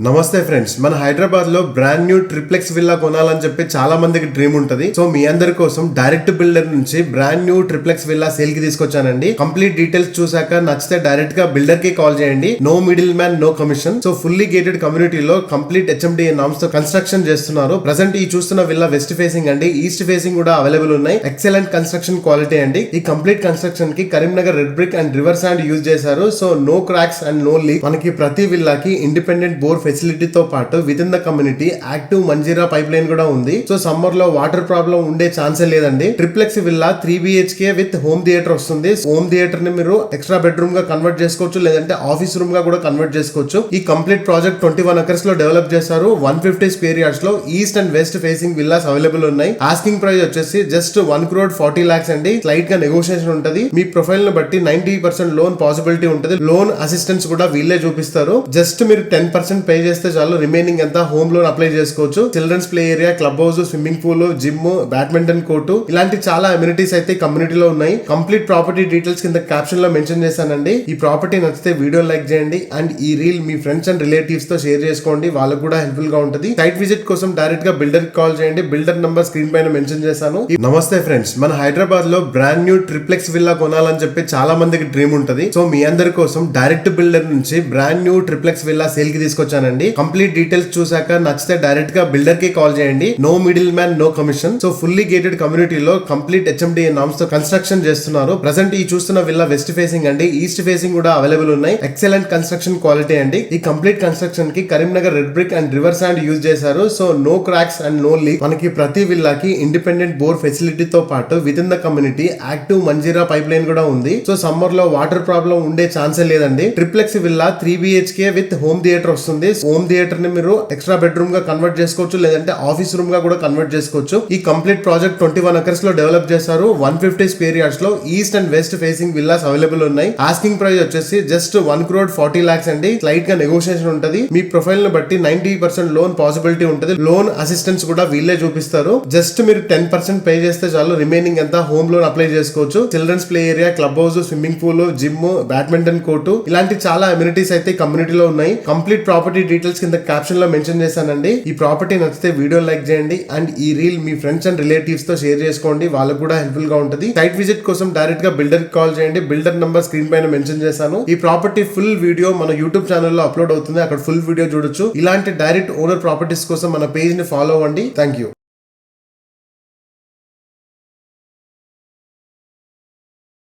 నమస్తే ఫ్రెండ్స్, మన హైదరాబాద్ లో బ్రాండ్ న్యూ ట్రిప్లెక్స్ విల్లా కొనాలని చెప్పి చాలా మందికి డ్రీమ్ ఉంటది. సో మీ అందరి కోసం డైరెక్ట్ బిల్డర్ నుంచి brand new triplex villa sale కి తీసుకొచ్చానండి. కంప్లీట్ డీటెయిల్స్ చూసాక నచ్చితే డైరెక్ట్ గా బిల్డర్ కి కాల్ చేయండి. No middle man, no commission. So fully gated కమ్యూనిటీలో కంప్లీట్ HMDA నామ్స్ తో కన్స్ట్రక్షన్ చేస్తున్నారు. ప్రెసెంట్ ఈ చూస్తున్న విల్లా వెస్ట్ ఫేసింగ్ అండి. ఈస్ట్ ఫేసింగ్ కూడా అవైలబుల్ ఉన్నాయి. ఎక్సలెంట్ కన్స్ట్రక్షన్ క్వాలిటీ అండి. ఈ కంప్లీట్ కన్స్ట్రక్షన్ కి Karimnagar red brick and river sand use చేశారు. So no cracks and no leak. మనకి ప్రతి విల్లాకి ఇండిపెండెంట్ బోర్ ఫెసిలిటీతో పాటు within the community active Manjira pipeline కూడా ఉంది. సో సమ్మర్ లో వాటర్ ప్రాబ్లం ఉండే ఛాన్సే లేదండి. Triplex villa 3 BHK with home theatre వస్తుంది. హోమ్ థియేటర్ ని మీరు ఎక్స్ట్రా బెడ్రూమ్ గా కన్వర్ట్ చేసుకోవచ్చు, లేదంటే ఆఫీస్ రూమ్ గా కూడా కన్వర్ట్ చేసుకోవచ్చు. ఈ కంప్లీట్ ప్రాజెక్ట్ 21 acres లో డెవలప్ చేశారు. 150 square yards లో east and west facing villas available ఉన్నాయి. ఆస్కింగ్ ప్రైస్ వచ్చేసి జస్ట్ 1,40 lakhs అండి. స్లైట్ గా నెగోషియేషన్ ఉంటది. మీ ప్రొఫైల్ ను బట్టి 90% లోన్ పాసిబిలిటీ ఉంటది. లోన్ అసిస్టెన్స్ కూడా వీళ్ళే చూపిస్తారు. జస్ట్ మీరు 10% పే చేస్తే చాలు. రిమైనింగ్ అంతా హోమ్ లోన్ అప్లై చేసుకోవచ్చు. Children's play area, club house, swimming pool, gym, badminton court ఇలాంటి చాలా అమ్యూనిటీస్ అయితే కమ్యూనిటీలో ఉన్నాయి. కంప్లీట్ ప్రాపర్టీ డీటెయిల్స్ కింద క్యాప్షన్ లో మెన్షన్ చేశానండి. ఈ ప్రాపర్టీ నచ్చితే వీడియో లైక్ చేయండి అండ్ ఈ రీల్ మీ ఫ్రెండ్స్ అండ్ రిలేటివ్స్ తో షేర్ చేసుకోండి. వాళ్ళకు కూడా హెల్ప్ఫుల్ గా ఉంటుంది. సైట్ విజిట్ కోసం డైరెక్ట్ గా బిల్డర్ కి కాల్ చేయండి. బిల్డర్ నంబర్ స్క్రీన్ పైన మెన్షన్ చేశాను. నమస్తే ఫ్రెండ్స్, మన హైదరాబాద్ లో బ్రాండ్ న్యూ ట్రిప్లెక్స్ విల్లా కొనాలని చెప్పి చాలా మందికి డ్రీమ్ ఉంటది. సో మీ అందరి కోసం డైరెక్ట్ బిల్డర్ నుంచి brand new triplex villa sale కి తీసుకొచ్చానండి. కంప్లీట్ డీటెయిల్స్ చూసాక నచ్చితే డైరెక్ట్ గా బిల్డర్ కి కాల్ చేయండి. No middle man, no commission. So fully gated కమ్యూనిటీలో కంప్లీట్ HMDA నామ్స్ తో కన్స్ట్రక్షన్ చేస్తున్నారు. ప్రెసెంట్ ఈ చూస్తున్న విల్లా వెస్ట్ ఫేసింగ్ అండి. ఈస్ట్ ఫేసింగ్ కూడా అవైలబుల్ ఉన్నాయి. ఎక్సలెంట్ కన్స్ట్రక్షన్ క్వాలిటీ అండి. ఈ కంప్లీట్ కన్స్ట్రక్షన్ కి Karimnagar red brick and river sand use చేశారు. So no cracks and no leak. మనకి ప్రతి విల్లాకి ఇండిపెండెంట్ బోర్ ఫెసిలిటీతో పాటు within the community active Manjira pipeline కూడా ఉంది. సో సమ్మర్ లో వాటర్ ప్రాబ్లం ఉండే ఛాన్సే లేదండి. Triplex villa 3 BHK with home theatre వస్తుంది. హోమ్ థియేటర్ ని మీరు ఎక్స్ట్రా బెడ్రూమ్ గా కన్వర్ట్ చేసుకోవచ్చు, లేదంటే ఆఫీస్ రూమ్ గా కూడా కన్వర్ట్ చేసుకోవచ్చు. ఈ కంప్లీట్ ప్రాజెక్ట్ 21 acres లో డెవలప్ చేశారు. 150 square yards లో east and west facing villas available ఉన్నాయి. ఆస్కింగ్ ప్రైస్ వచ్చేసి జస్ట్ 1,40 lakhs అండి. స్లైట్ గా నెగోషియేషన్ ఉంటది. మీ ప్రొఫైల్ ను బట్టి 90% లోన్ పాసిబిలిటీ ఉంటది. లోన్ అసిస్టెన్స్ కూడా వీళ్ళే చూపిస్తారు. జస్ట్ మీరు 10% పే చేస్తే చాలు. రిమైనింగ్ అంతా హోమ్ లోన్ అప్లై చేసుకోవచ్చు. Children's play area, club house, swimming pool, gym, badminton court ఇలాంటి చాలా అమ్యూనిటీస్ అయితే కమ్యూనిటీలో ఉన్నాయి. కంప్లీట్ ప్రాపర్టీ డీటెయిల్స్ కింద క్యాప్షన్ లో మెన్షన్ చేశానండి. ఈ ప్రాపర్టీ నచ్చితే వీడియో లైక్ చేయండి అండ్ ఈ రీల్ మీ ఫ్రెండ్స్ అండ్ రిలేటివ్స్ తో షేర్ చేసుకోండి. వాళ్ళకు కూడా హెల్ప్ఫుల్ గా ఉంటుంది. సైట్ విజిట్ కోసం డైరెక్ట్ గా బిల్డర్ కి కాల్ చేయండి. బిల్డర్ నంబర్ స్క్రీన్ పైన మెన్షన్ చేశాను. ఈ ప్రాపర్టీ ఫుల్ వీడియో మన యూట్యూబ్ ఛానల్లో అప్లోడ్ అవుతుంది. అక్కడ ఫుల్ వీడియో చూడొచ్చు. ఇలాంటి డైరెక్ట్ ఓనర్ ప్రాపర్టీస్ కోసం మన పేజ్ ని ఫాలో అవ్వండి. Thank you.